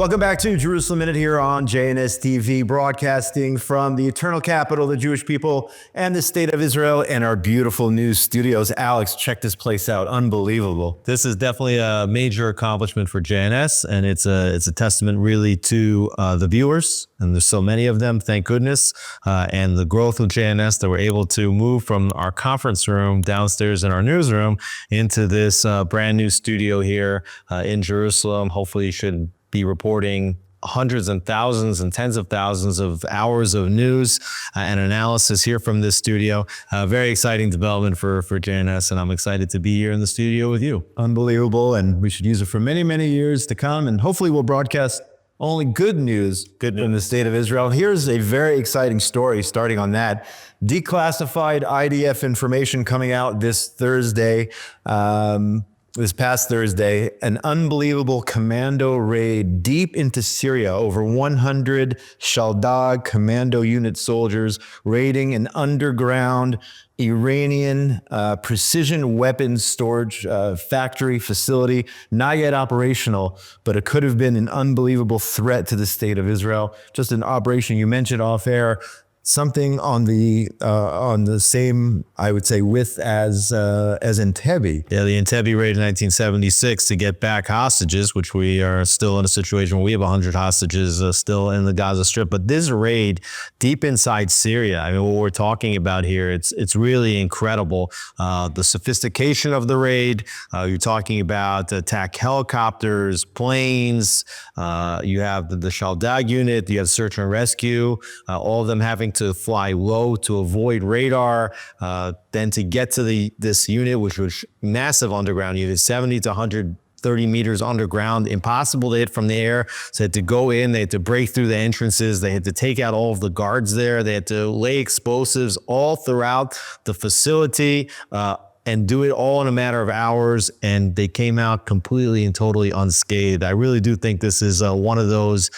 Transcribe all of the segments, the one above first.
Welcome back to Jerusalem Minute here on JNS TV, broadcasting from the eternal capital, the Jewish people, and the state of Israel, and our beautiful news studios. Alex, check this place out. Unbelievable. This is definitely a major accomplishment for JNS, and it's a testament really to the viewers, and there's so many of them, thank goodness, and the growth of JNS that we're able to move from our conference room downstairs in our newsroom into this brand new studio here in Jerusalem. Hopefully you should be reporting hundreds and thousands and tens of thousands of hours of news and analysis here from this studio. Very exciting development for JNS, and I'm excited to be here in the studio with you. Unbelievable, and we should use it for many, many years to come, and hopefully we'll broadcast only good news from the state of Israel. Here's a very exciting story starting on that. Declassified IDF information coming out this Thursday. This past Thursday, an unbelievable commando raid deep into Syria. Over 100 Shaldag commando unit soldiers raiding an underground Iranian precision weapons storage factory facility. Not yet operational, but it could have been an unbelievable threat to the state of Israel. Just an operation you mentioned off air. Something on the same, I would say, width as Entebbe. Yeah, the Entebbe raid in 1976 to get back hostages, which we are still in a situation where we have 100 hostages still in the Gaza Strip. But this raid deep inside Syria, I mean, what we're talking about here, it's really incredible. The sophistication of the raid. You're talking about attack helicopters, planes. You have the Shaldag unit. You have search and rescue. All of them having to fly low to avoid radar, then to get to this unit, which was massive underground unit, 70 to 130 meters underground, impossible to hit from the air. So they had to go in, they had to break through the entrances, they had to take out all of the guards there, they had to lay explosives all throughout the facility, and do it all in a matter of hours, and they came out completely and totally unscathed. I really do think this is one of those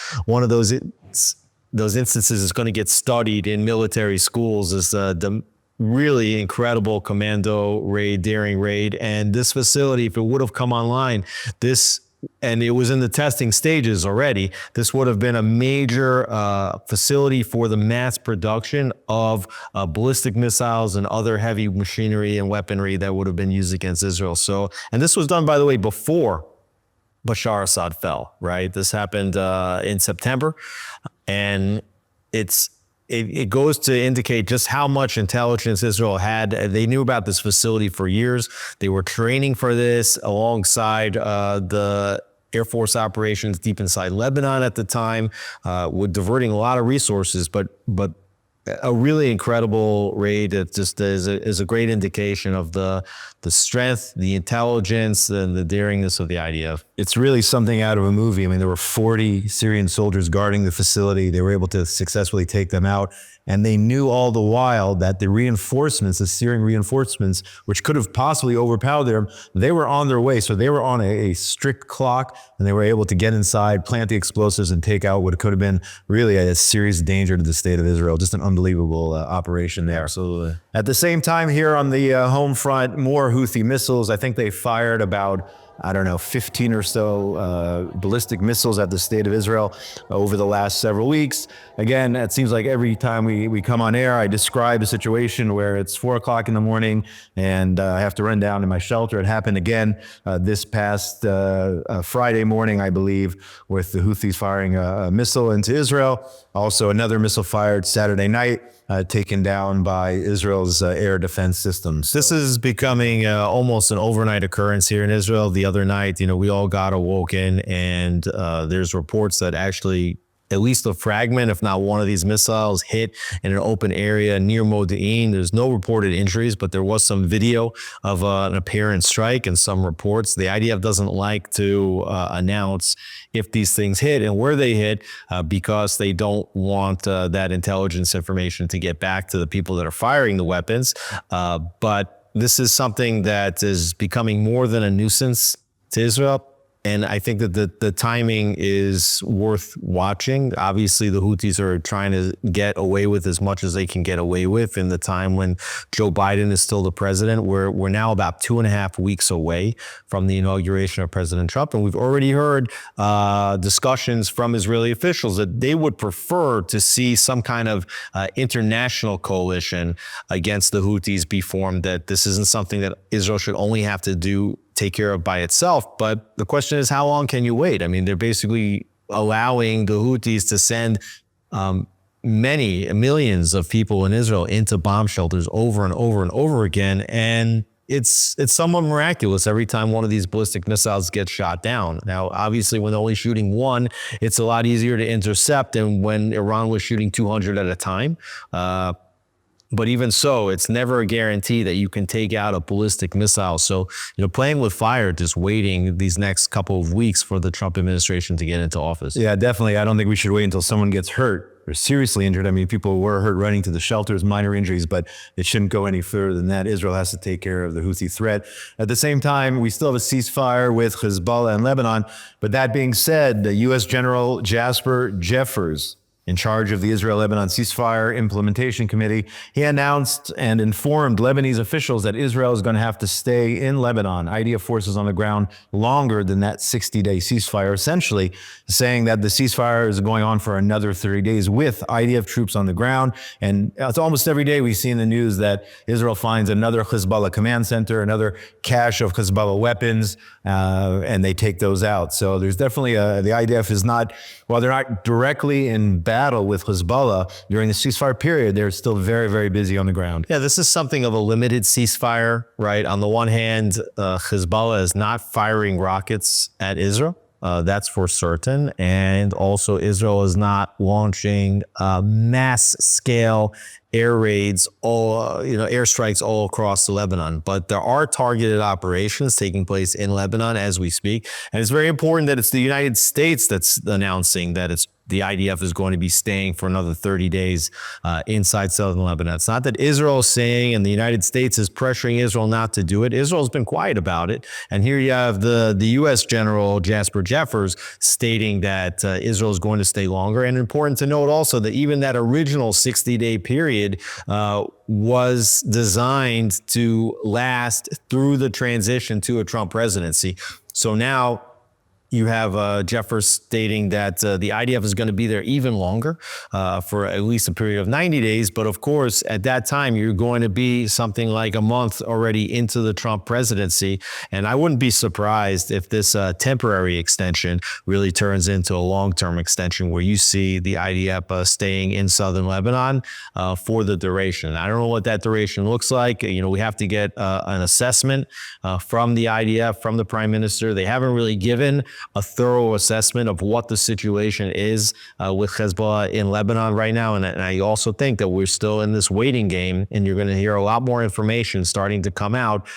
instances is going to get studied in military schools as the really incredible commando raid, daring raid. And this facility, if it would have come online, and it was in the testing stages already, this would have been a major facility for the mass production of ballistic missiles and other heavy machinery and weaponry that would have been used against Israel. So, and this was done, by the way, before Bashar Assad fell, right? This happened in September. And it goes to indicate just how much intelligence Israel had. They knew about this facility for years. They were training for this alongside the Air Force operations deep inside Lebanon at the time, with diverting a lot of resources, but a really incredible raid. That just is a great indication of the strength, the intelligence, and the daringness of the IDF. It's really something out of a movie. I mean, there were 40 Syrian soldiers guarding the facility. They were able to successfully take them out. And they knew all the while that the reinforcements, the Syrian reinforcements, which could have possibly overpowered them, they were on their way. So they were on a strict clock, and they were able to get inside, plant the explosives, and take out what could have been really a serious danger to the state of Israel. Just an unbelievable operation there. Absolutely. At the same time, here on the home front, more Houthi missiles. I think they fired about 15 or so ballistic missiles at the state of Israel over the last several weeks. Again, it seems like every time we come on air, I describe a situation where it's 4 o'clock in the morning and I have to run down to my shelter. It happened again this past Friday morning, I believe, with the Houthis firing a missile into Israel. Also, another missile fired Saturday night, taken down by Israel's air defense systems. This is becoming almost an overnight occurrence here in Israel. The other night, we all got awoken, and there's reports that actually at least a fragment, if not one of these missiles, hit in an open area near Modi'in. There's no reported injuries, but there was some video of an apparent strike and some reports. The IDF doesn't like to announce if these things hit and where they hit because they don't want that intelligence information to get back to the people that are firing the weapons. But this is something that is becoming more than a nuisance to Israel. And I think that the timing is worth watching. Obviously, the Houthis are trying to get away with as much as they can get away with in the time when Joe Biden is still the president. We're now about 2.5 weeks away from the inauguration of President Trump. And we've already heard discussions from Israeli officials that they would prefer to see some kind of international coalition against the Houthis be formed, that this isn't something that Israel should only have to take care of by itself. But the question is, how long can you wait? I mean, they're basically allowing the Houthis to send millions of people in Israel into bomb shelters over and over and over again. And it's somewhat miraculous every time one of these ballistic missiles gets shot down. Now, obviously, when they're only shooting one, it's a lot easier to intercept than when Iran was shooting 200 at a time. But even so, it's never a guarantee that you can take out a ballistic missile. So, playing with fire, just waiting these next couple of weeks for the Trump administration to get into office. Yeah, definitely. I don't think we should wait until someone gets hurt or seriously injured. I mean, people were hurt running to the shelters, minor injuries, but it shouldn't go any further than that. Israel has to take care of the Houthi threat. At the same time, we still have a ceasefire with Hezbollah and Lebanon. But that being said, the U.S. General Jasper Jeffers, in charge of the Israel-Lebanon Ceasefire Implementation Committee, he announced and informed Lebanese officials that Israel is going to have to stay in Lebanon, IDF forces on the ground, longer than that 60-day ceasefire, essentially saying that the ceasefire is going on for another 30 days with IDF troops on the ground. And it's almost every day we see in the news that Israel finds another Hezbollah command center, another cache of Hezbollah weapons, and they take those out. So there's definitely the IDF is not, while they're not directly in battle with Hezbollah during the ceasefire period, they're still very, very busy on the ground. Yeah, this is something of a limited ceasefire, right? On the one hand, Hezbollah is not firing rockets at Israel. That's for certain. And also Israel is not launching mass scale air raids, airstrikes all across Lebanon. But there are targeted operations taking place in Lebanon as we speak. And it's very important that it's the United States that's announcing that the IDF is going to be staying for another 30 days inside southern Lebanon. It's not that Israel is saying and the United States is pressuring Israel not to do it. Israel's been quiet about it. And here you have the U.S. General Jasper Jeffers stating that Israel is going to stay longer. And important to note also that even that original 60-day period was designed to last through the transition to a Trump presidency. So now you have Jeffers stating that the IDF is going to be there even longer for at least a period of 90 days. But of course, at that time, you're going to be something like a month already into the Trump presidency. And I wouldn't be surprised if this temporary extension really turns into a long-term extension where you see the IDF staying in southern Lebanon for the duration. I don't know what that duration looks like. We have to get an assessment from the IDF, from the prime minister. They haven't really given a thorough assessment of what the situation is with Hezbollah in Lebanon right now. And I also think that we're still in this waiting game, and you're going to hear a lot more information starting to come out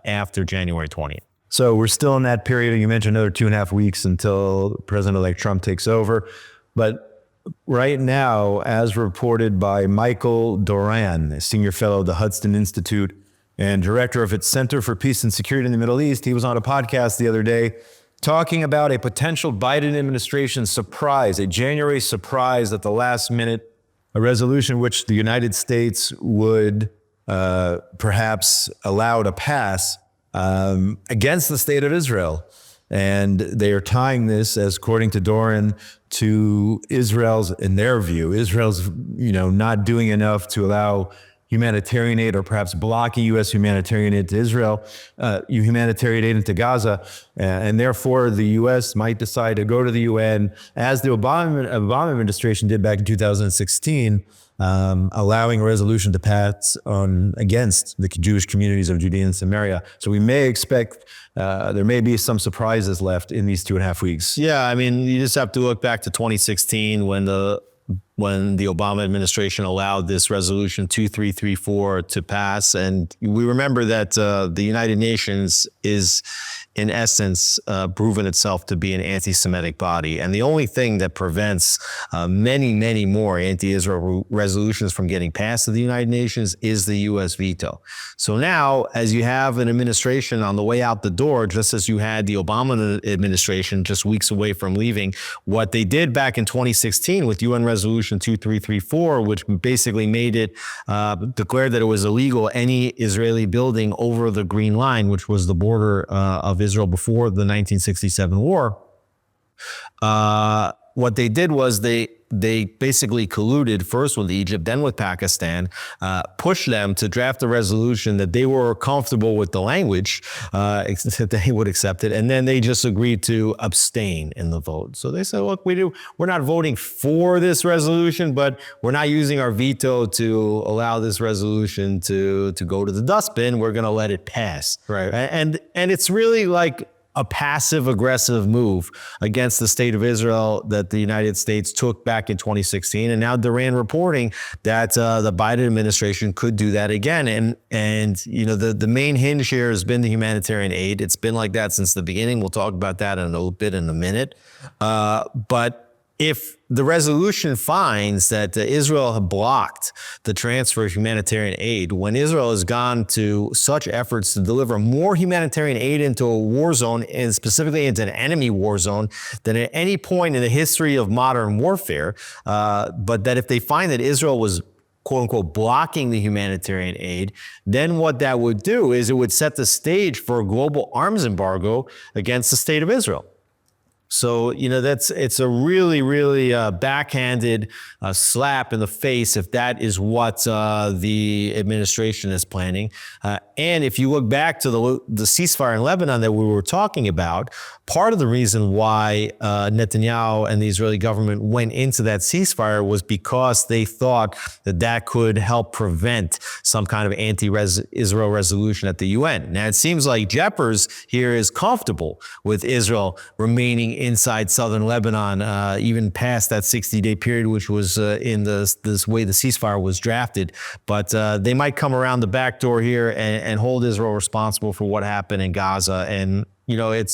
after January 20th. So we're still in that period. You mentioned another 2.5 weeks until President-elect Trump takes over. But right now, as reported by Michael Doran, a senior fellow at the Hudson Institute and director of its Center for Peace and Security in the Middle East, he was on a podcast the other day talking about a potential Biden administration surprise, a January surprise at the last minute, a resolution which the United States would perhaps allow to pass against the state of Israel. And they are tying this, as according to Doran, to Israel's, in their view, Israel's, not doing enough to allow humanitarian aid, or perhaps blocking U.S. humanitarian aid to Israel, humanitarian aid into Gaza. And therefore, the U.S. might decide to go to the UN, as the Obama administration did back in 2016, allowing a resolution to pass against the Jewish communities of Judea and Samaria. So we may expect there may be some surprises left in these 2.5 weeks. Yeah, I mean, you just have to look back to 2016 when the when the Obama administration allowed this resolution 2334 to pass. And we remember that the United Nations is, in essence, proven itself to be an anti-Semitic body. And the only thing that prevents many, many more anti-Israel resolutions from getting passed at the United Nations is the U.S. veto. So now, as you have an administration on the way out the door, just as you had the Obama administration just weeks away from leaving, what they did back in 2016 with UN Resolution 2334, which basically made it, declared that it was illegal any Israeli building over the Green Line, which was the border of Israel before the 1967 war. What they did was they basically colluded first with Egypt, then with Pakistan, pushed them to draft a resolution that they were comfortable with the language, that they would accept it, and then they just agreed to abstain in the vote. So they said, look, we're not voting for this resolution, but we're not using our veto to allow this resolution to go to the dustbin. We're going to let it pass. Right. And it's really like a passive-aggressive move against the state of Israel that the United States took back in 2016, and now Duran reporting that the Biden administration could do that again. And you know, the main hinge here has been the humanitarian aid. It's been like that since the beginning. We'll talk about that in a little bit in a minute. But if the resolution finds that Israel had blocked the transfer of humanitarian aid, when Israel has gone to such efforts to deliver more humanitarian aid into a war zone, and specifically into an enemy war zone, than at any point in the history of modern warfare, but that if they find that Israel was quote unquote blocking the humanitarian aid, then what that would do is it would set the stage for a global arms embargo against the state of Israel. So, you know, it's a really, really backhanded slap in the face if that is what the administration is planning. And if you look back to the ceasefire in Lebanon that we were talking about, part of the reason why Netanyahu and the Israeli government went into that ceasefire was because they thought that that could help prevent some kind of anti-Israel resolution at the UN. Now, it seems like Jeffers here is comfortable with Israel remaining inside southern Lebanon, even past that 60-day period, which was in this way the ceasefire was drafted. But they might come around the back door here and hold Israel responsible for what happened in Gaza. And you know, it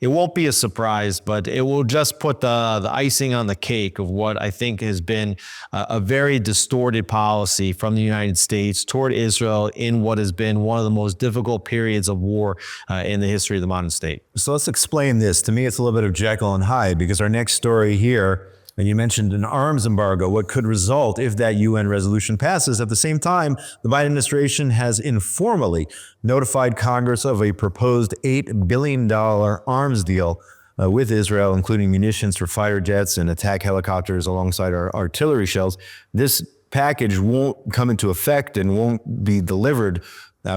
won't be a surprise, but it will just put the icing on the cake of what I think has been a very distorted policy from the United States toward Israel in what has been one of the most difficult periods of war in the history of the modern state. So let's explain this. To me, it's a little bit of Jekyll and Hyde, because our next story here, and you mentioned an arms embargo, what could result if that UN resolution passes. At the same time, the Biden administration has informally notified Congress of a proposed $8 billion arms deal with Israel, including munitions for fighter jets and attack helicopters alongside our artillery shells. This package won't come into effect and won't be delivered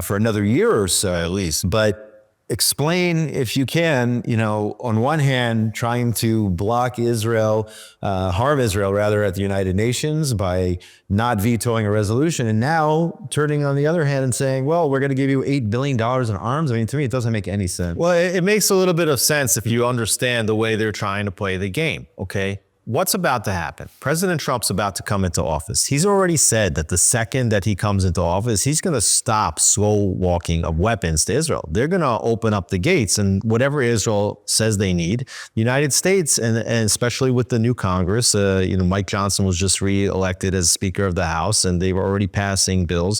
for another year or so at least. But explain, if you can, you know, on one hand, trying to block Israel, harm Israel rather, at the United Nations by not vetoing a resolution, and now turning on the other hand and saying, well, we're going to give you $8 billion in arms. I mean, to me, it doesn't make any sense. Well, it makes a little bit of sense if you understand the way they're trying to play the game, okay? What's about to happen? President Trump's about to come into office. He's already said that the second that he comes into office, he's going to stop slow walking of weapons to Israel. They're going to open up the gates, and whatever Israel says they need, the United States, and especially with the new Congress, you know, Mike Johnson was just re-elected as Speaker of the House, and they were already passing bills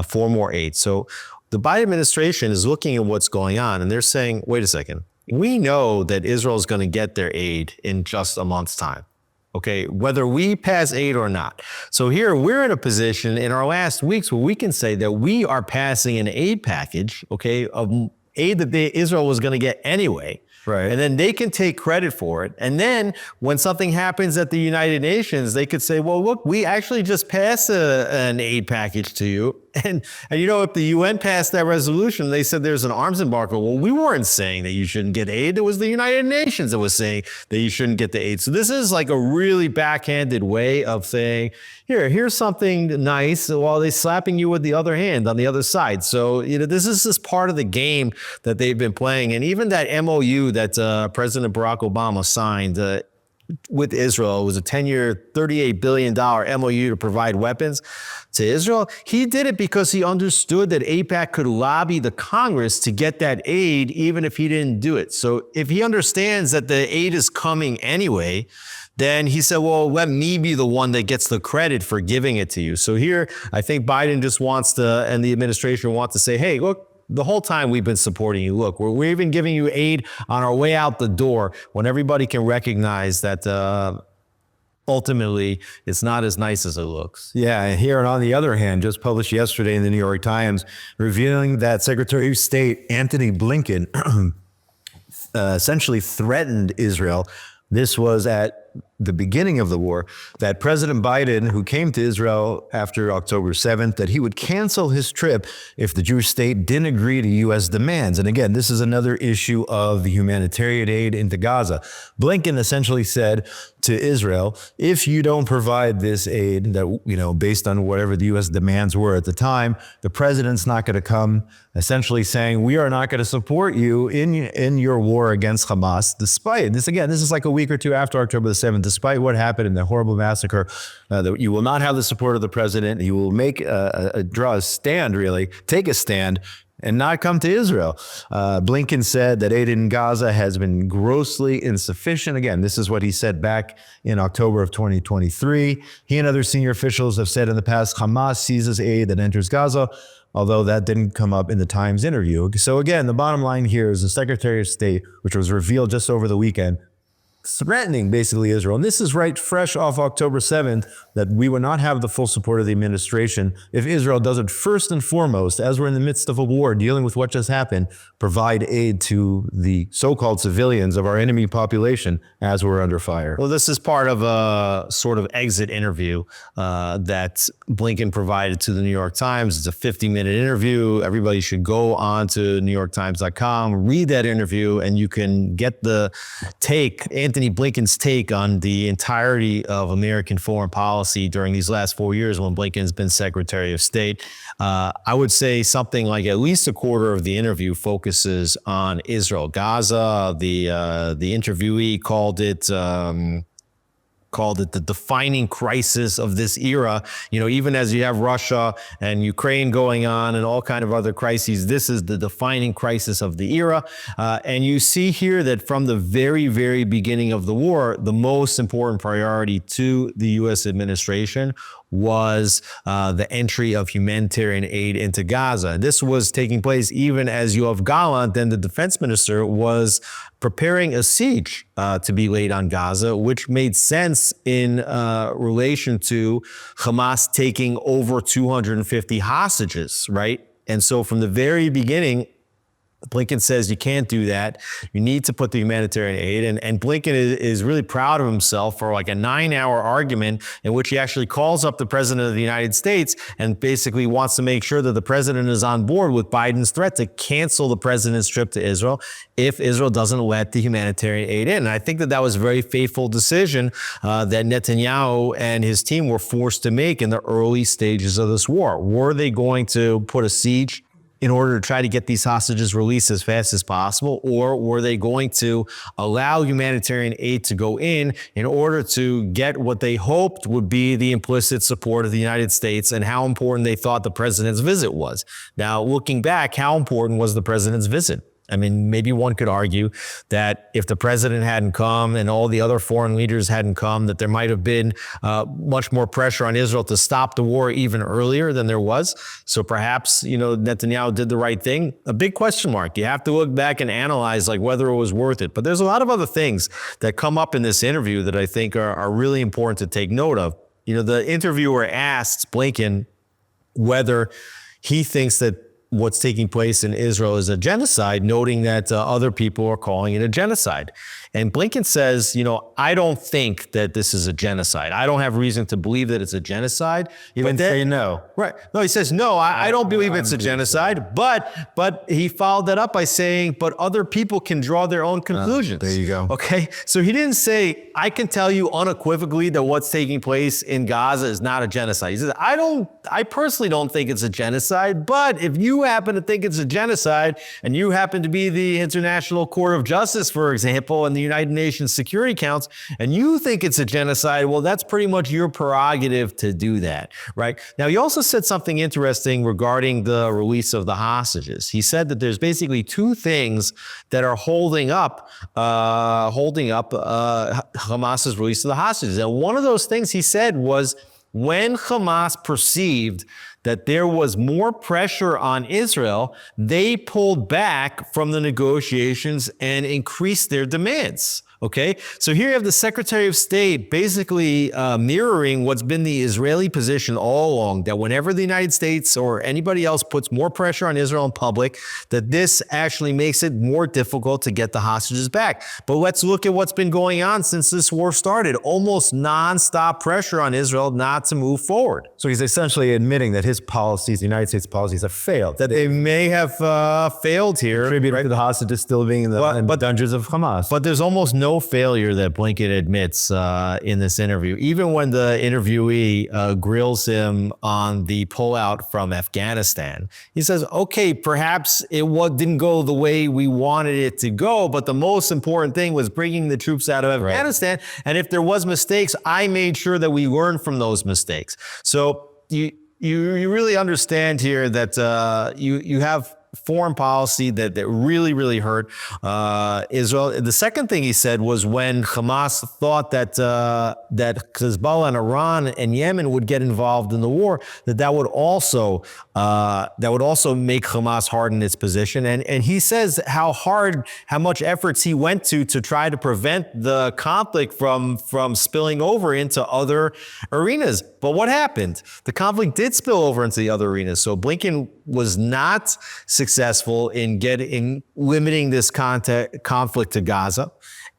for more aid. So the Biden administration is looking at what's going on, and they're saying, wait a second. We know that Israel is going to get their aid in just a month's time, okay, whether we pass aid or not. So here we're in a position in our last weeks where we can say that we are passing an aid package, okay, of aid that Israel was going to get anyway. Right. And then they can take credit for it. And then when something happens at the United Nations, they could say, well, look, we actually just passed an aid package to you. And you know, if the UN passed that resolution, they said there's an arms embargo. Well, we weren't saying that you shouldn't get aid. It was the United Nations that was saying that you shouldn't get the aid. So this is like a really backhanded way of saying, here's something nice while they're slapping you with the other hand on the other side. So, you know, this is just part of the game that they've been playing. And even that MOU that President Barack Obama signed, with Israel. It was a 10-year, $38 billion MOU to provide weapons to Israel. He did it because he understood that AIPAC could lobby the Congress to get that aid, even if he didn't do it. So if he understands that the aid is coming anyway, then he said, well, let me be the one that gets the credit for giving it to you. So here, I think Biden just wants to, and the administration wants to say, hey, look, the whole time we've been supporting you. Look, we're even giving you aid on our way out the door when everybody can recognize that ultimately it's not as nice as it looks. Yeah, and here and on the other hand, just published yesterday in the New York Times, revealing that Secretary of State Antony Blinken essentially threatened Israel. This was at the beginning of the war, that President Biden, who came to Israel after October 7th, that he would cancel his trip if the Jewish state didn't agree to U.S. demands. And again, this is another issue of the humanitarian aid into Gaza. Blinken essentially said to Israel, if you don't provide this aid that, you know, based on whatever the U.S. demands were at the time, the president's not going to come, essentially saying, we are not going to support you in your war against Hamas, despite this. Again, this is like a week or two after October the 7th, despite what happened in the horrible massacre, that you will not have the support of the president. You will draw a stand, really, take a stand, and not come to Israel. Blinken said that aid in Gaza has been grossly insufficient. Again, this is what he said back in October of 2023. He and other senior officials have said in the past, Hamas seizes aid that enters Gaza, although that didn't come up in the Times interview. So again, the bottom line here is the Secretary of State, which was revealed just over the weekend, threatening basically Israel. And this is right fresh off October 7th, that we would not have the full support of the administration if Israel doesn't first and foremost, as we're in the midst of a war dealing with what just happened, provide aid to the so-called civilians of our enemy population as we're under fire. Well, this is part of a sort of exit interview that Blinken provided to the New York Times. It's a 50-minute interview. Everybody should go on to NewYorkTimes.com, read that interview, and you can get the take, Antony Blinken's take on the entirety of American foreign policy during these last 4 years when Blinken's been Secretary of State. I would say something like at least a quarter of the interview focuses on Israel. Gaza, the interviewee called it the defining crisis of this era. You know, even as you have Russia and Ukraine going on and all kind of other crises, this is the defining crisis of the era. And you see here that from the very, very beginning of the war, the most important priority to the U.S. administration was the entry of humanitarian aid into Gaza. This was taking place even as Yoav Gallant, then the defense minister, was preparing a siege to be laid on Gaza, which made sense in relation to Hamas taking over 250 hostages, right? And so from the very beginning, Blinken says you can't do that. You need to put the humanitarian aid. And Blinken is really proud of himself for like a 9-hour argument in which he actually calls up the president of the United States and basically wants to make sure that the president is on board with Biden's threat to cancel the president's trip to Israel if Israel doesn't let the humanitarian aid in. And I think that that was a very faithful decision that Netanyahu and his team were forced to make in the early stages of this war. Were they going to put a siege in order to try to get these hostages released as fast as possible? Or were they going to allow humanitarian aid to go in order to get what they hoped would be the implicit support of the United States and how important they thought the president's visit was? Now, looking back, how important was the president's visit? I mean, maybe one could argue that if the president hadn't come and all the other foreign leaders hadn't come, that there might have been much more pressure on Israel to stop the war even earlier than there was. So perhaps, you know, Netanyahu did the right thing. A big question mark. You have to look back and analyze like whether it was worth it. But there's a lot of other things that come up in this interview that I think are really important to take note of. You know, the interviewer asked Blinken whether he thinks that what's taking place in Israel is a genocide, noting that other people are calling it a genocide. And Blinken says, you know, I don't think that this is a genocide. I don't have reason to believe that it's a genocide. He didn't say no. Right. No, he says, no, I don't believe it's a genocide. But he followed that up by saying, but other people can draw their own conclusions. There you go. Okay. So he didn't say, I can tell you unequivocally that what's taking place in Gaza is not a genocide. He says, I personally don't think it's a genocide, but if you happen to think it's a genocide and you happen to be the International Court of Justice, for example, and the United Nations Security Council and you think it's a genocide, well, that's pretty much your prerogative to do that, right? Now, he also said something interesting regarding the release of the hostages. He said that there's basically two things that are holding up Hamas's release of the hostages. And one of those things he said was when Hamas perceived that there was more pressure on Israel, they pulled back from the negotiations and increased their demands. Okay, so here you have the Secretary of State basically mirroring what's been the Israeli position all along, that whenever the United States or anybody else puts more pressure on Israel in public, that this actually makes it more difficult to get the hostages back. But let's look at what's been going on since this war started. Almost nonstop pressure on Israel not to move forward. So he's essentially admitting that his policies, the United States policies, have failed. That they may have failed here. Contributed to the hostages still being in the dungeons of Hamas. But there's almost no failure that Blinken admits in this interview. Even when the interviewee grills him on the pullout from Afghanistan, he says, okay, perhaps it didn't go the way we wanted it to go, but the most important thing was bringing the troops out of Afghanistan. Right. And if there was mistakes, I made sure that we learned from those mistakes. So you really understand here that you have foreign policy that really, really hurt Israel. The second thing he said was when Hamas thought that Hezbollah and Iran and Yemen would get involved in the war, that would also make Hamas harden its position. And he says how much efforts he went to try to prevent the conflict from spilling over into other arenas. But what happened? The conflict did spill over into the other arenas. So Blinken was not successful in limiting this conflict to Gaza.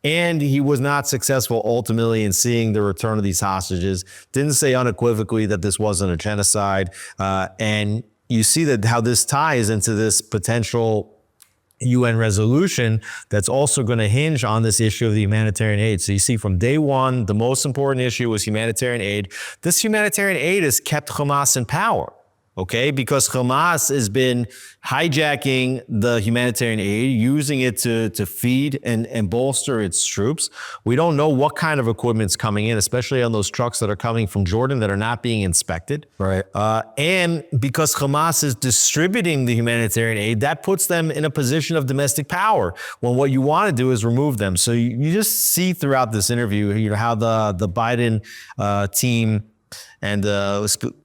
And he was not successful ultimately in seeing the return of these hostages. Didn't say unequivocally that this wasn't a genocide. And you see that how this ties into this potential UN resolution that's also going to hinge on this issue of the humanitarian aid. So you see from day one, the most important issue was humanitarian aid. This humanitarian aid has kept Hamas in power. Okay, because Hamas has been hijacking the humanitarian aid, using it to feed and bolster its troops. We don't know what kind of equipment's coming in, especially on those trucks that are coming from Jordan that are not being inspected. Right. And because Hamas is distributing the humanitarian aid, that puts them in a position of domestic power when what you want to do is remove them. So you just see throughout this interview, how the Biden team and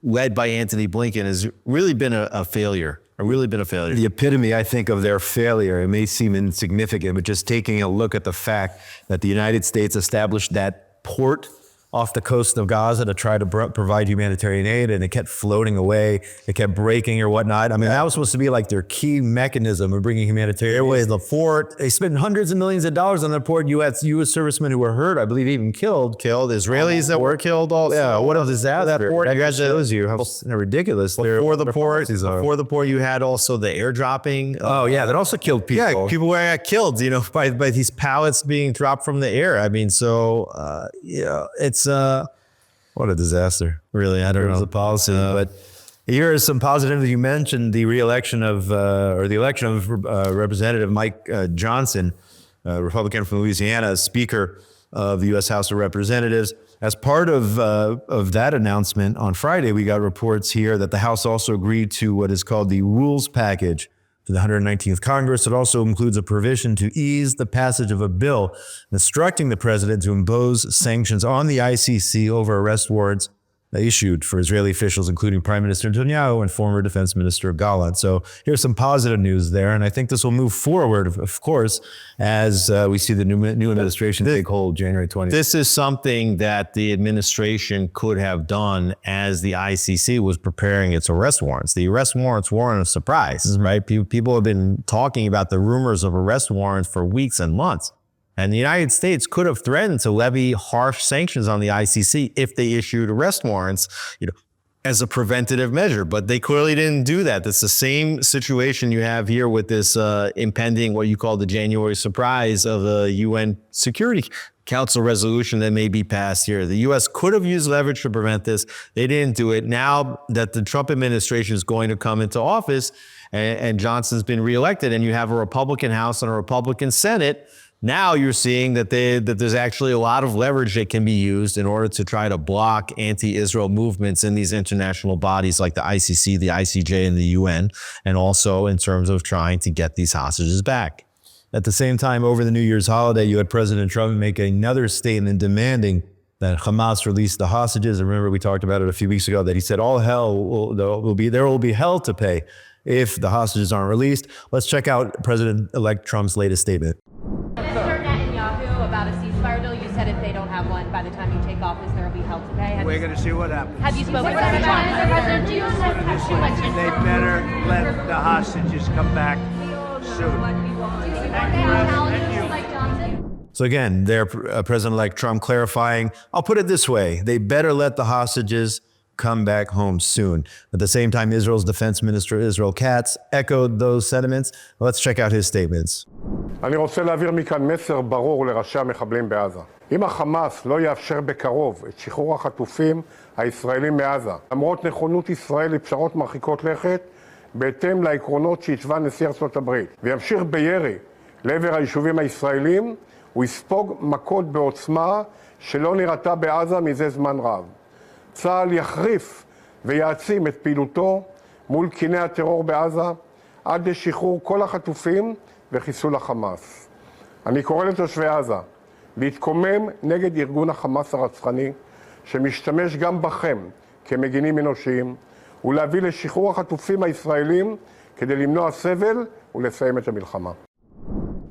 led by Antony Blinken has really been a failure. The epitome, I think, of their failure. It may seem insignificant, but just taking a look at the fact that the United States established that port off the coast of Gaza to try to provide humanitarian aid, and it kept floating away. It kept breaking or whatnot. I mean, that was supposed to be like their key mechanism of bringing humanitarian aid. The port, they spent hundreds of millions of dollars on the port. U.S. servicemen who were hurt, I believe even killed. Israelis that were killed also. Yeah, what else is that? That port shows you how ridiculous. Before the port, you had also the airdropping. Oh yeah, that also killed people. Yeah, people were killed, by these pallets being dropped from the air. I mean, so it's what a disaster. Really, I don't know the policy, but here is some positive. You mentioned the election of Representative Mike Johnson, Republican from Louisiana, Speaker of the U.S. House of Representatives. As part of that announcement on Friday, we got reports here that the House also agreed to what is called the rules package to the 119th Congress. It also includes a provision to ease the passage of a bill instructing the president to impose sanctions on the ICC over arrest warrants issued for Israeli officials, including Prime Minister Netanyahu and former Defense Minister Gallant. So here's some positive news there, and I think this will move forward, of course, as we see the new administration take hold January 20th. This is something that the administration could have done as the ICC was preparing its arrest warrants. The arrest warrants weren't a surprise, right? People have been talking about the rumors of arrest warrants for weeks and months. And the United States could have threatened to levy harsh sanctions on the ICC if they issued arrest warrants, as a preventative measure. But they clearly didn't do that. That's the same situation you have here with this impending, what you call the January surprise of the UN Security Council resolution that may be passed here. The U.S. could have used leverage to prevent this. They didn't do it. Now that the Trump administration is going to come into office and Johnson's been reelected, and you have a Republican House and a Republican Senate, Now you're seeing that there's actually a lot of leverage that can be used in order to try to block anti-Israel movements in these international bodies like the ICC, the ICJ, and the UN, and also in terms of trying to get these hostages back. At the same time, over the New Year's holiday, you had President Trump make another statement demanding that Hamas release the hostages. And remember, we talked about it a few weeks ago, that he said all hell there will be hell to pay if the hostages aren't released. Let's check out President-elect Trump's latest statement. Mr. Netanyahu, about a ceasefire deal, you said if they don't have one by the time you take office, there will be hell to pay. We're going to see what happens. Have you spoken to President Trump? They better let the hostages come back soon. So again, there, President-elect Trump clarifying, I'll put it this way, they better let the hostages come back home soon. At the same time, Israel's Defense Minister Israel Katz echoed those sentiments. Let's check out his statements. אני רוצה להעביר מכאן מסר ברור לראשי המחבלים בעזה. אם החמאס לא יאפשר בקרוב את שחרור החטופים הישראלים מעזה, למרות נכונות ישראל לפשרות מרחיקות לכת, בהתאם לעקרונות שהתווה נשיא ארצות הברית, וימשיך בירי לעבר היישובים הישראלים, הוא יספוג מכות בעוצמה שלא נראתה בעזה מזה זמן רב. צה"ל יחריף ויעצים את פעילותו מול קיני הטרור בעזה עד לשחרור כל החטופים וחיסול החמאס. אני קורא לתושבי עזה להתקומם נגד ארגון החמאס הרצחני שמשתמש גם בכם כמגינים אנושיים ולהביא לשחרור החטופים הישראלים כדי למנוע סבל ולסיים את המלחמה.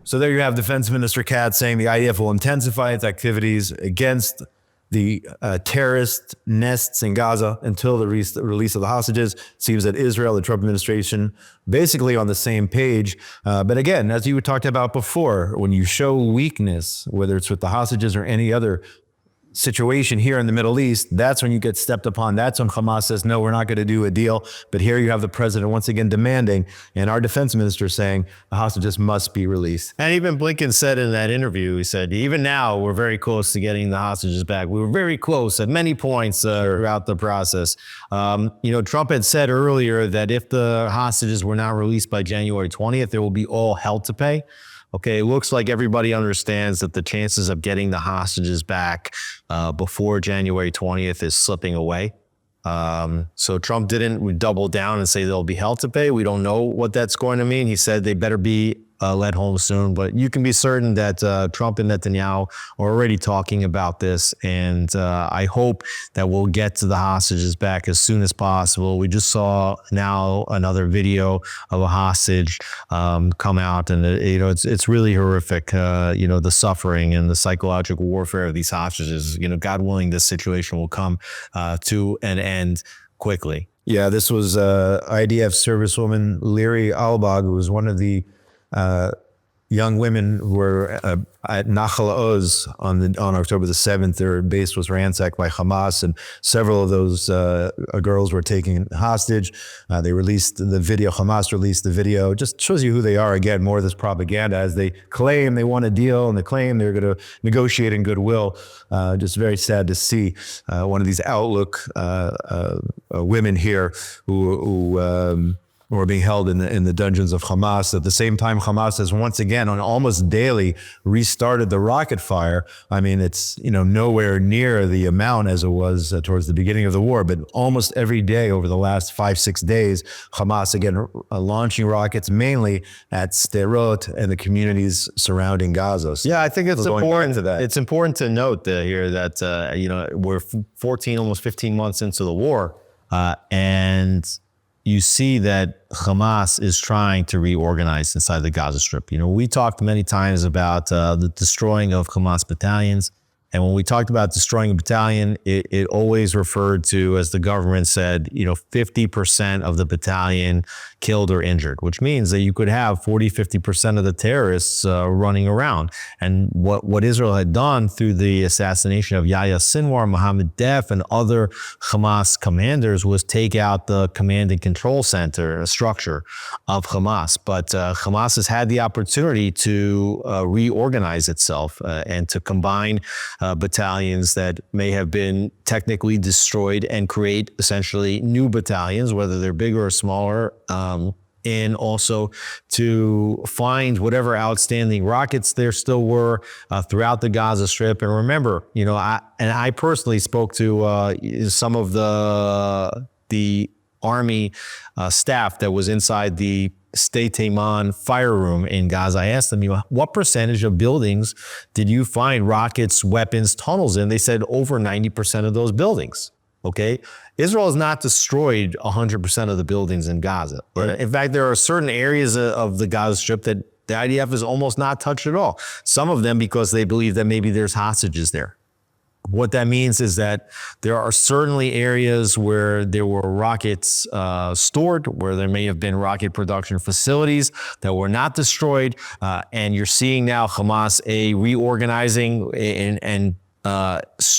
So there you have Defense Minister Katz saying the IDF will intensify its activities against the terrorist nests in Gaza until the release of the hostages. It seems that Israel, the Trump administration, basically on the same page. But again, as you talked about before, when you show weakness, whether it's with the hostages or any other situation here in the Middle East, that's when you get stepped upon. That's when Hamas says, no, we're not going to do a deal. But here you have the president once again demanding, and our defense minister saying the hostages must be released. And even Blinken said in that interview, he said, even now we're very close to getting the hostages back. We were very close at many points throughout the process. Trump had said earlier that if the hostages were not released by January 20th, there will be all hell to pay. Okay, it looks like everybody understands that the chances of getting the hostages back before January 20th is slipping away. So Trump didn't double down and say there'll be hell to pay. We don't know what that's going to mean. He said they better be let home soon. But you can be certain that Trump and Netanyahu are already talking about this. And I hope that we'll get to the hostages back as soon as possible. We just saw now another video of a hostage come out. And, it's really horrific, the suffering and the psychological warfare of these hostages. God willing, this situation will come to an end quickly. Yeah, this was IDF servicewoman Leary Albag, who was one of the young women who were at Nachal Oz on October the 7th. Their base was ransacked by Hamas, and several of those girls were taken hostage. They released the video. Hamas released the video. Just shows you who they are. Again, more of this propaganda as they claim they want a deal and they claim they're going to negotiate in goodwill. Just very sad to see one of these Outlook women here who are being held in the dungeons of Hamas. At the same time, Hamas has once again, on almost daily, restarted the rocket fire. I mean, it's nowhere near the amount as it was towards the beginning of the war, but almost every day over the last 5-6 days, Hamas again launching rockets mainly at Sderot and the communities surrounding Gaza. Yeah, I think it's important to that. It's important to note here that we're 14, almost 15 months into the war, and you see that Hamas is trying to reorganize inside the Gaza Strip. We talked many times about the destroying of Hamas battalions. And when we talked about destroying a battalion, it always referred to, as the government said, 50% of the battalion killed or injured, which means that you could have 40, 50% of the terrorists running around. And what Israel had done through the assassination of Yahya Sinwar, Mohammed Deif, and other Hamas commanders was take out the command and control center structure of Hamas. But Hamas has had the opportunity to reorganize itself and to combine battalions that may have been technically destroyed and create essentially new battalions, whether they're bigger or smaller, in also to find whatever outstanding rockets there still were throughout the Gaza Strip. And remember, I personally spoke to some of the Army staff that was inside the State Taman fire room in Gaza. I asked them, what percentage of buildings did you find rockets, weapons, tunnels in? They said over 90% of those buildings. Okay. Israel has not destroyed 100% of the buildings in Gaza. In fact, there are certain areas of the Gaza Strip that the IDF has almost not touched at all. Some of them because they believe that maybe there's hostages there. What that means is that there are certainly areas where there were rockets stored, where there may have been rocket production facilities that were not destroyed. And you're seeing now Hamas reorganizing and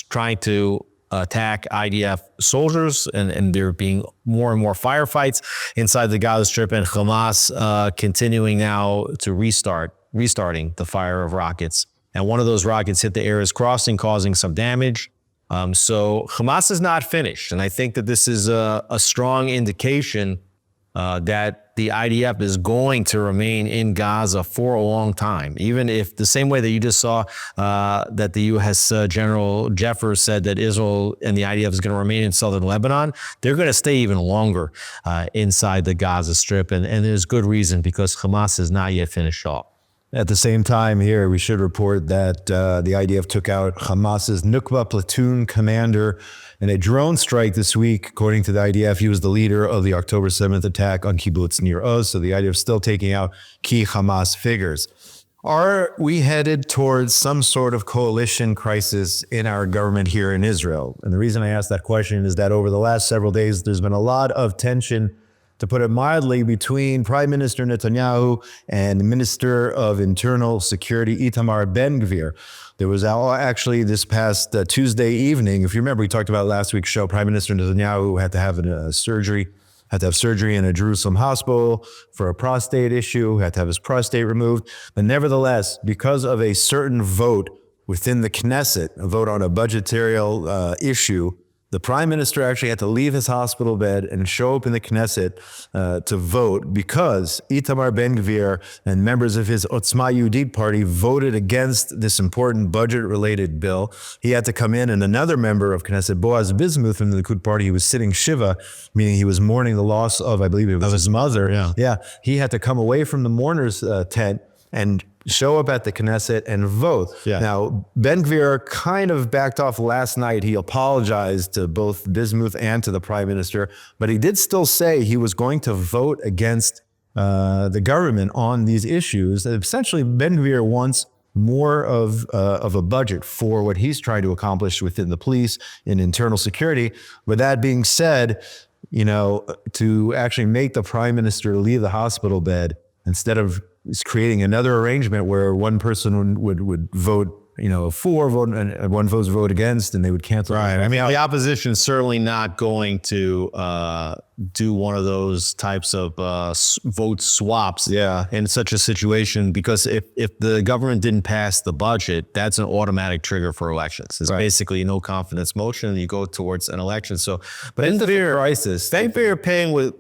trying to attack IDF soldiers, and there being more and more firefights inside the Gaza Strip, and Hamas continuing now to restarting the fire of rockets. And one of those rockets hit the Erez crossing, causing some damage. So Hamas is not finished. And I think that this is a strong indication that the IDF is going to remain in Gaza for a long time, even if the same way that you just saw that the U.S. General Jeffers said that Israel and the IDF is going to remain in southern Lebanon, they're going to stay even longer inside the Gaza Strip. And there's good reason, because Hamas is not yet finished off. At the same time here, we should report that the IDF took out Hamas's Nukba platoon commander in a drone strike this week. According to the IDF, he was the leader of the October 7th attack on kibbutz Nir Oz. So the IDF is still taking out key Hamas figures. Are we headed towards some sort of coalition crisis in our government here in Israel? And the reason I ask that question is that over the last several days, there's been a lot of tension, to put it mildly, between Prime Minister Netanyahu and Minister of Internal Security Itamar Ben-Gvir. There was actually this past Tuesday evening, if you remember, we talked about last week's show, Prime Minister Netanyahu had to have surgery in a Jerusalem hospital for a prostate issue, had to have his prostate removed. But nevertheless, because of a certain vote within the Knesset, a vote on a budgetary issue, the prime minister actually had to leave his hospital bed and show up in the Knesset to vote, because Itamar Ben-Gvir and members of his Otzma Yehudit party voted against this important budget-related bill. He had to come in, and another member of Knesset, Boaz Bismuth from the Likud party, he was sitting Shiva, meaning he was mourning the loss of, I believe it was his mother. Yeah. He had to come away from the mourner's tent and show up at the Knesset and vote. Yeah. Now, Ben-Gvir kind of backed off last night. He apologized to both Bismuth and to the prime minister, but he did still say he was going to vote against the government on these issues. And essentially, Ben-Gvir wants more of a budget for what he's trying to accomplish within the police and internal security. With that being said, to actually make the prime minister leave the hospital bed instead of creating another arrangement where one person would vote, for, and one vote against, and they would cancel. Right. I mean, the opposition is certainly not going to do one of those types of vote swaps in such a situation, because if the government didn't pass the budget, that's an automatic trigger for elections. It's basically a no confidence motion, and you go towards an election. So, but in the crisis, Ben-Gvir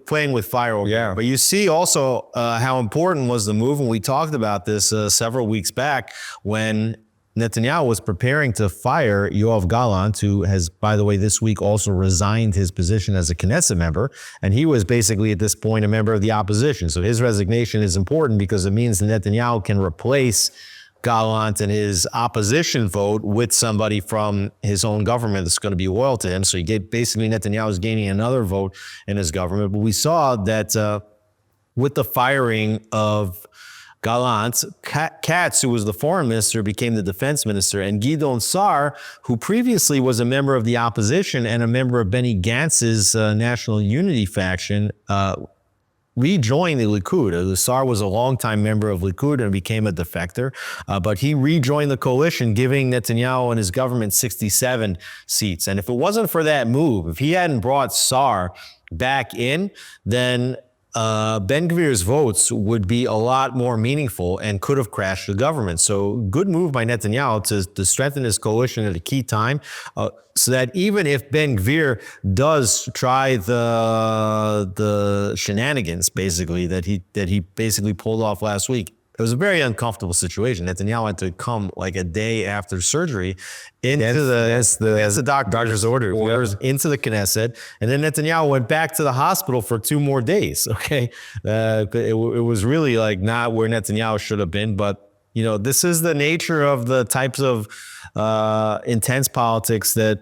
playing with fire. Yeah. But you see also how important was the move, and we talked about this several weeks back when Netanyahu was preparing to fire Yoav Gallant, who has, by the way, this week also resigned his position as a Knesset member. And he was basically at this point a member of the opposition. So his resignation is important because it means that Netanyahu can replace Gallant and his opposition vote with somebody from his own government that's going to be loyal to him. So basically Netanyahu is gaining another vote in his government. But we saw that with the firing of Gallant, Katz, who was the foreign minister, became the defense minister, and Gideon Sa'ar, who previously was a member of the opposition and a member of Benny Gantz's National Unity faction, rejoined the Likud. Sa'ar was a longtime member of Likud and became a defector, but he rejoined the coalition, giving Netanyahu and his government 67 seats. And if it wasn't for that move, if he hadn't brought Sa'ar back in, then Ben-Gvir's votes would be a lot more meaningful and could have crashed the government. So good move by Netanyahu to strengthen his coalition at a key time, so that even if Ben-Gvir does try the shenanigans, basically, that he basically pulled off last week, it was a very uncomfortable situation. Netanyahu had to come like a day after surgery into the doctor's orders into the Knesset, and then Netanyahu went back to the hospital for 2 more days. Okay, it was really like not where Netanyahu should have been, but you know, this is the nature of the types of intense politics that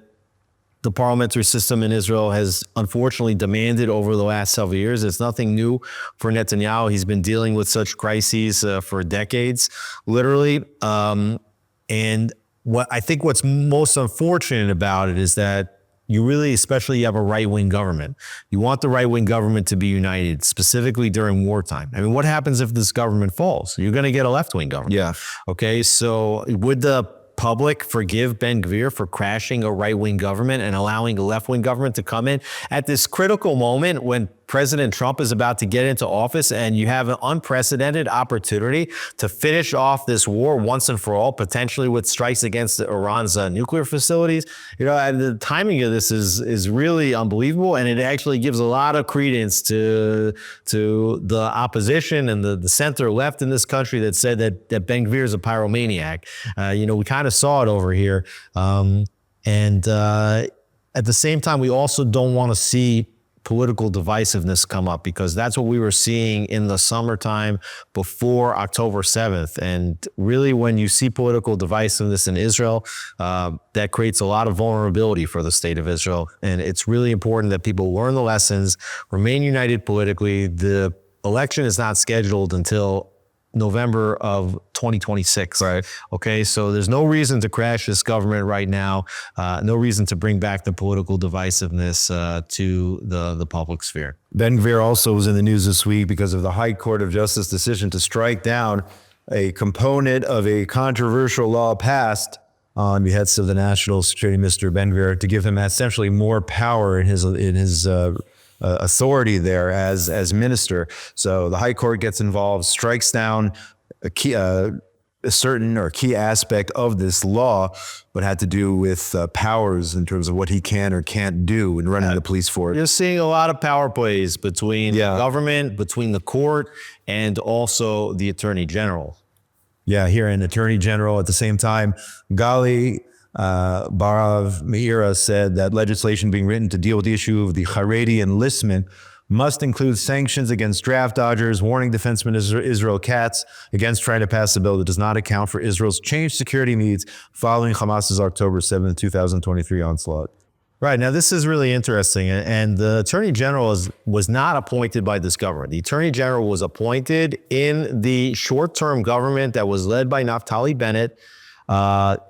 the parliamentary system in Israel has unfortunately demanded over the last several years. It's nothing new for Netanyahu. He's been dealing with such crises for decades, literally. And what I think what's most unfortunate about it is that you really, especially you have a right-wing government. You want the right-wing government to be united, specifically during wartime. I mean, what happens if this government falls? You're going to get a left-wing government. Yeah. Okay, so would the public forgive Ben-Gvir for crashing a right-wing government and allowing a left-wing government to come in at this critical moment when President Trump is about to get into office, and you have an unprecedented opportunity to finish off this war once and for all, potentially with strikes against Iran's nuclear facilities? You know, and the timing of this is really unbelievable, and it actually gives a lot of credence to the opposition and the center left in this country that said that Ben-Gvir is a pyromaniac. You know, we kind of saw it over here, and at the same time, we also don't want to see political divisiveness come up, because that's what we were seeing in the summertime before October 7th. And really, when you see political divisiveness in Israel, that creates a lot of vulnerability for the state of Israel. And it's really important that people learn the lessons, remain united politically. The election is not scheduled until November of 2026. Right. Okay, so there's no reason to crash this government right now. No reason to bring back the political divisiveness to the public sphere. Ben-Gvir also was in the news this week because of the High Court of Justice decision to strike down a component of a controversial law passed on behest of the National Security Minister Ben-Gvir to give him essentially more power in his authority there as minister. So the High Court gets involved, strikes down a certain or key aspect of this law, but had to do with powers in terms of what he can or can't do in running the police force. You're seeing a lot of power plays between the government, between the court, and also the Attorney General. Yeah, here an Attorney General at the same time. Gali Barav Meira said that legislation being written to deal with the issue of the Haredi enlistment must include sanctions against draft dodgers, warning Defense Minister Israel Katz against trying to pass a bill that does not account for Israel's changed security needs following Hamas's October 7, 2023 onslaught. Right. Now, this is really interesting. And the Attorney General was not appointed by this government. The Attorney General was appointed in the short-term government that was led by Naftali Bennett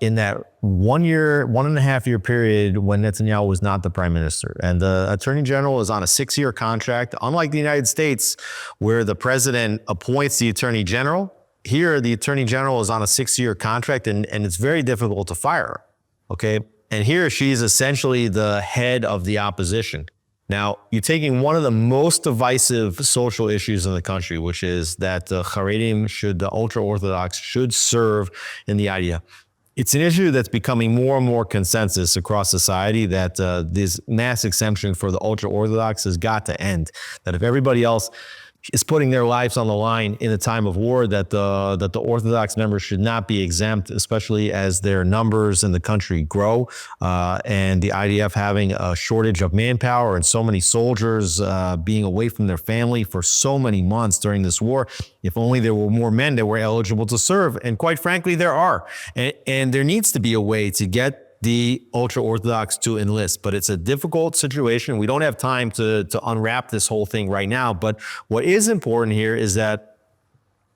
in that 1.5 year period when Netanyahu was not the prime minister. And the Attorney General is on a 6-year contract. Unlike the United States, where the president appoints the Attorney General, here the Attorney General is on a 6-year contract, and it's very difficult to fire her. Okay. And here she's essentially the head of the opposition. Now, you're taking one of the most divisive social issues in the country, which is that the Haredim the ultra-Orthodox should serve in the IDF. It's an issue that's becoming more and more consensus across society that this mass exemption for the ultra-Orthodox has got to end. That if everybody else is putting their lives on the line in a time of war, that the Orthodox members should not be exempt, especially as their numbers in the country grow, and the IDF having a shortage of manpower and so many soldiers being away from their family for so many months during this war. If only there were more men that were eligible to serve, and quite frankly, there are. And there needs to be a way to get the ultra-Orthodox to enlist, but it's a difficult situation. We don't have time to unwrap this whole thing right now, but what is important here is that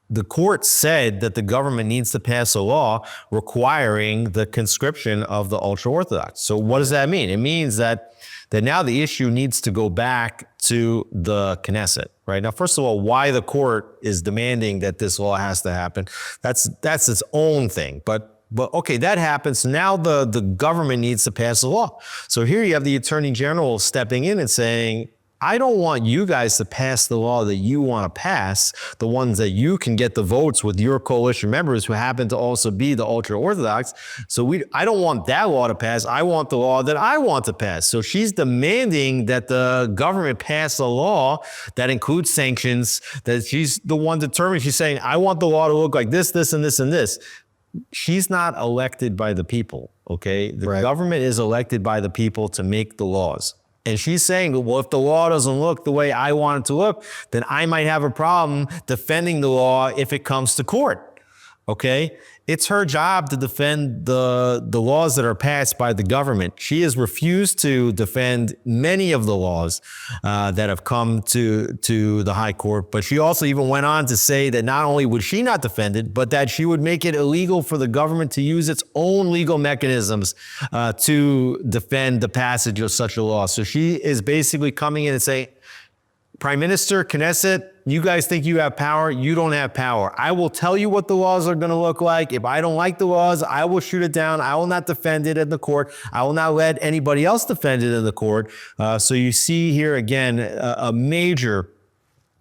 the court said that the government needs to pass a law requiring the conscription of the ultra-Orthodox. So what does that mean? It means that now the issue needs to go back to the Knesset, right? Now, first of all, why the court is demanding that this law has to happen, that's its own thing, But okay, that happens. So now the government needs to pass a law. So here you have the Attorney General stepping in and saying, I don't want you guys to pass the law that you want to pass, the ones that you can get the votes with your coalition members who happen to also be the ultra-Orthodox. So I don't want that law to pass. I want the law that I want to pass. So she's demanding that the government pass a law that includes sanctions, that she's the one determining. She's saying, I want the law to look like this, this, and this, and this. She's not elected by the people, okay? The government is elected by the people to make the laws. And she's saying, well, if the law doesn't look the way I want it to look, then I might have a problem defending the law if it comes to court, okay? It's her job to defend the laws that are passed by the government. She has refused to defend many of the laws that have come to the High Court, but she also even went on to say that not only would she not defend it, but that she would make it illegal for the government to use its own legal mechanisms to defend the passage of such a law. So she is basically coming in and saying, Prime Minister, Knesset, you guys think you have power. You don't have power. I will tell you what the laws are going to look like. If I don't like the laws, I will shoot it down. I will not defend it in the court. I will not let anybody else defend it in the court. So you see here again a major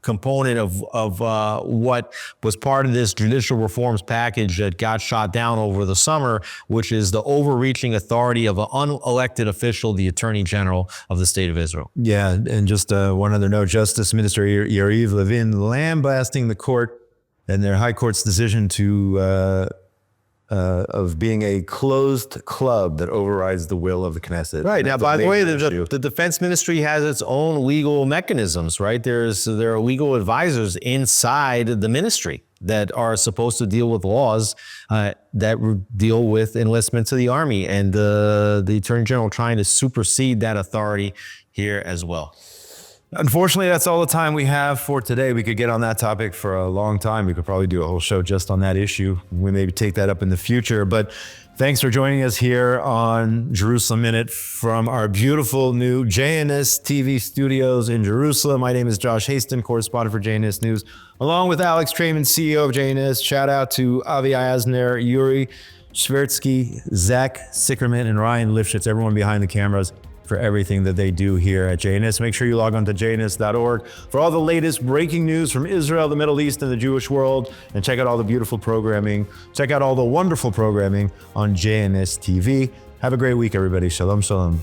component of what was part of this judicial reforms package that got shot down over the summer, which is the overreaching authority of an unelected official, the Attorney General of the State of Israel. Yeah, and just one other note, Justice Minister Yariv Levin lambasting the court and their high court's decision to of being a closed club that overrides the will of the Knesset. Right. Now, by the way, the Defense Ministry has its own legal mechanisms, right? There are legal advisors inside the ministry that are supposed to deal with laws that deal with enlistment to the army, and the Attorney General trying to supersede that authority here as well. Unfortunately, that's all the time we have for today. We could get on that topic for a long time. We could probably do a whole show just on that issue. We maybe take that up in the future. But thanks for joining us here on Jerusalem Minute from our beautiful new JNS TV studios in Jerusalem. My name is Josh Hasten, correspondent for JNS News, along with Alex Traiman, CEO of JNS. Shout out to Avi Eisner, Yuri Shvertsky, Zach Sickerman, and Ryan Lifshitz, everyone behind the cameras, for everything that they do here at JNS. Make sure you log on to jns.org for all the latest breaking news from Israel, the Middle East, and the Jewish world. And check out all the beautiful programming. Check out all the wonderful programming on JNS TV. Have a great week, everybody. Shalom, shalom.